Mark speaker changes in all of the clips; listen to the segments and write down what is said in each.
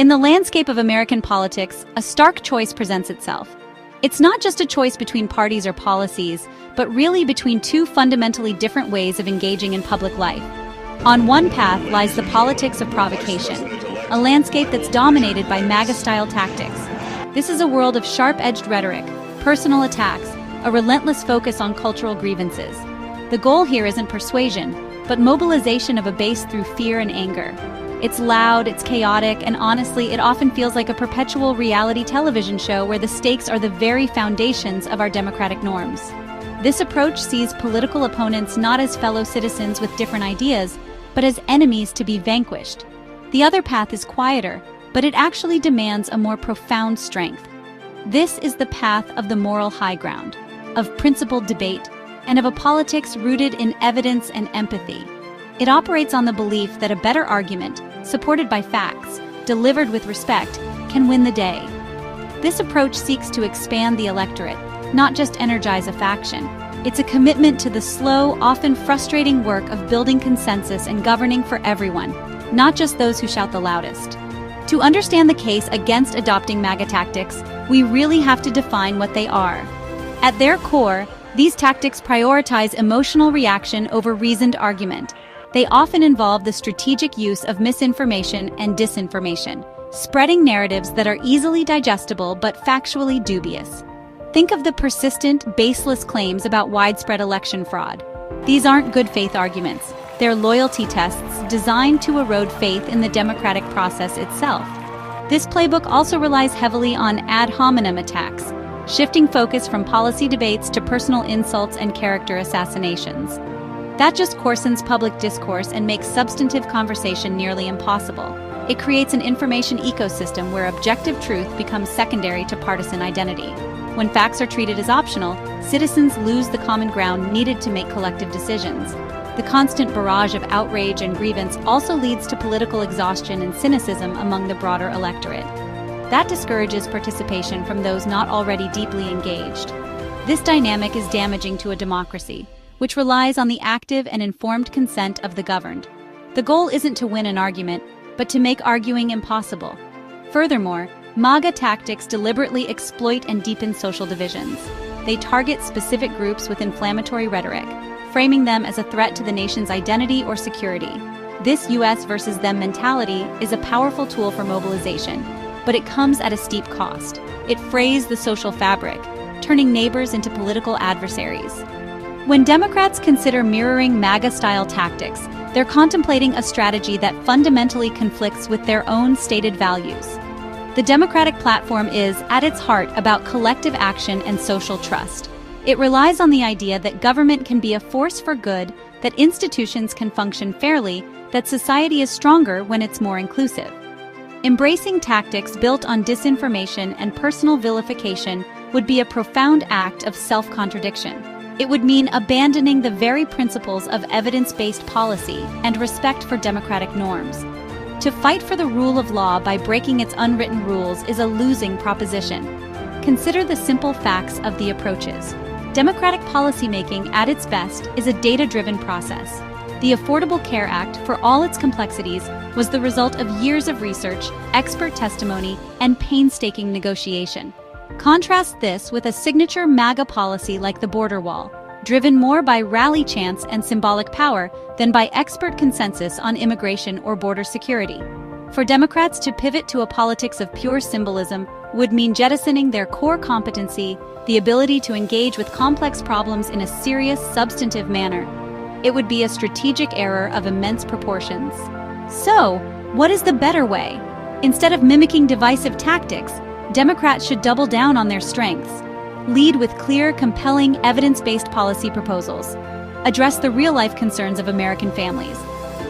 Speaker 1: In the landscape of American politics, a stark choice presents itself. It's not just a choice between parties or policies, but really between two fundamentally different ways of engaging in public life. On one path lies the politics of provocation, a landscape that's dominated by MAGA-style tactics. This is a world of sharp-edged rhetoric, personal attacks, a relentless focus on cultural grievances. The goal here isn't persuasion, but mobilization of a base through fear and anger. It's loud, it's chaotic, and honestly, it often feels like a perpetual reality television show where the stakes are the very foundations of our democratic norms. This approach sees political opponents not as fellow citizens with different ideas, but as enemies to be vanquished. The other path is quieter, but it actually demands a more profound strength. This is the path of the moral high ground, of principled debate, and of a politics rooted in evidence and empathy. It operates on the belief that a better argument, supported by facts, delivered with respect, can win the day. This approach seeks to expand the electorate, not just energize a faction. It's a commitment to the slow, often frustrating work of building consensus and governing for everyone, not just those who shout the loudest. To understand the case against adopting MAGA tactics, we really have to define what they are. At their core, these tactics prioritize emotional reaction over reasoned argument. They often involve the strategic use of misinformation and disinformation, spreading narratives that are easily digestible but factually dubious. Think of the persistent, baseless claims about widespread election fraud. These aren't good faith arguments. They're loyalty tests designed to erode faith in the democratic process itself. This playbook also relies heavily on ad hominem attacks, shifting focus from policy debates to personal insults and character assassinations. That just coarsens public discourse and makes substantive conversation nearly impossible. It creates an information ecosystem where objective truth becomes secondary to partisan identity. When facts are treated as optional, citizens lose the common ground needed to make collective decisions. The constant barrage of outrage and grievance also leads to political exhaustion and cynicism among the broader electorate. That discourages participation from those not already deeply engaged. This dynamic is damaging to a democracy, which relies on the active and informed consent of the governed. The goal isn't to win an argument, but to make arguing impossible. Furthermore, MAGA tactics deliberately exploit and deepen social divisions. They target specific groups with inflammatory rhetoric, framing them as a threat to the nation's identity or security. This US versus them mentality is a powerful tool for mobilization, but it comes at a steep cost. It frays the social fabric, turning neighbors into political adversaries. When Democrats consider mirroring MAGA-style tactics, they're contemplating a strategy that fundamentally conflicts with their own stated values. The Democratic platform is, at its heart, about collective action and social trust. It relies on the idea that government can be a force for good, that institutions can function fairly, that society is stronger when it's more inclusive. Embracing tactics built on disinformation and personal vilification would be a profound act of self-contradiction. It would mean abandoning the very principles of evidence-based policy and respect for democratic norms. To fight for the rule of law by breaking its unwritten rules is a losing proposition. Consider the simple facts of the approaches. Democratic policymaking at its best is a data-driven process. The Affordable Care Act, for all its complexities, was the result of years of research, expert testimony, and painstaking negotiation. Contrast this with a signature MAGA policy like the border wall, driven more by rally chants and symbolic power than by expert consensus on immigration or border security. For Democrats to pivot to a politics of pure symbolism would mean jettisoning their core competency, the ability to engage with complex problems in a serious, substantive manner. It would be a strategic error of immense proportions. So, what is the better way? Instead of mimicking divisive tactics, Democrats should double down on their strengths. Lead with clear, compelling, evidence-based policy proposals. Address the real-life concerns of American families: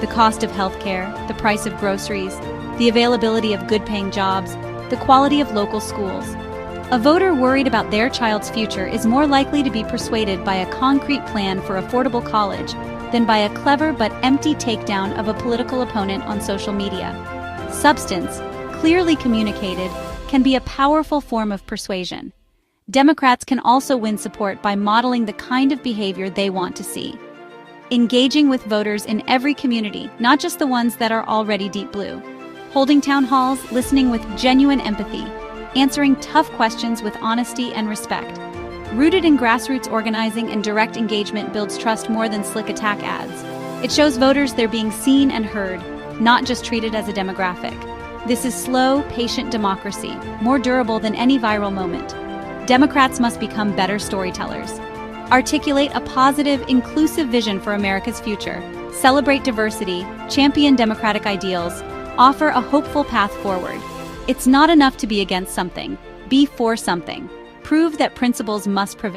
Speaker 1: the cost of health care, the price of groceries, the availability of good-paying jobs, the quality of local schools. A voter worried about their child's future is more likely to be persuaded by a concrete plan for affordable college than by a clever but empty takedown of a political opponent on social media. Substance, clearly communicated, can be a powerful form of persuasion. Democrats can also win support by modeling the kind of behavior they want to see. Engaging with voters in every community, not just the ones that are already deep blue. holding town halls, listening with genuine empathy, answering tough questions with honesty and respect. Rooted in grassroots organizing and direct engagement builds trust more than slick attack ads. It shows voters they're being seen and heard, not just treated as a demographic. This is slow, patient democracy, more durable than any viral moment. Democrats must become better storytellers. Articulate a positive, inclusive vision for America's future. Celebrate diversity, champion democratic ideals, offer a hopeful path forward. It's not enough to be against something. Be for something. Prove that principles must prevail.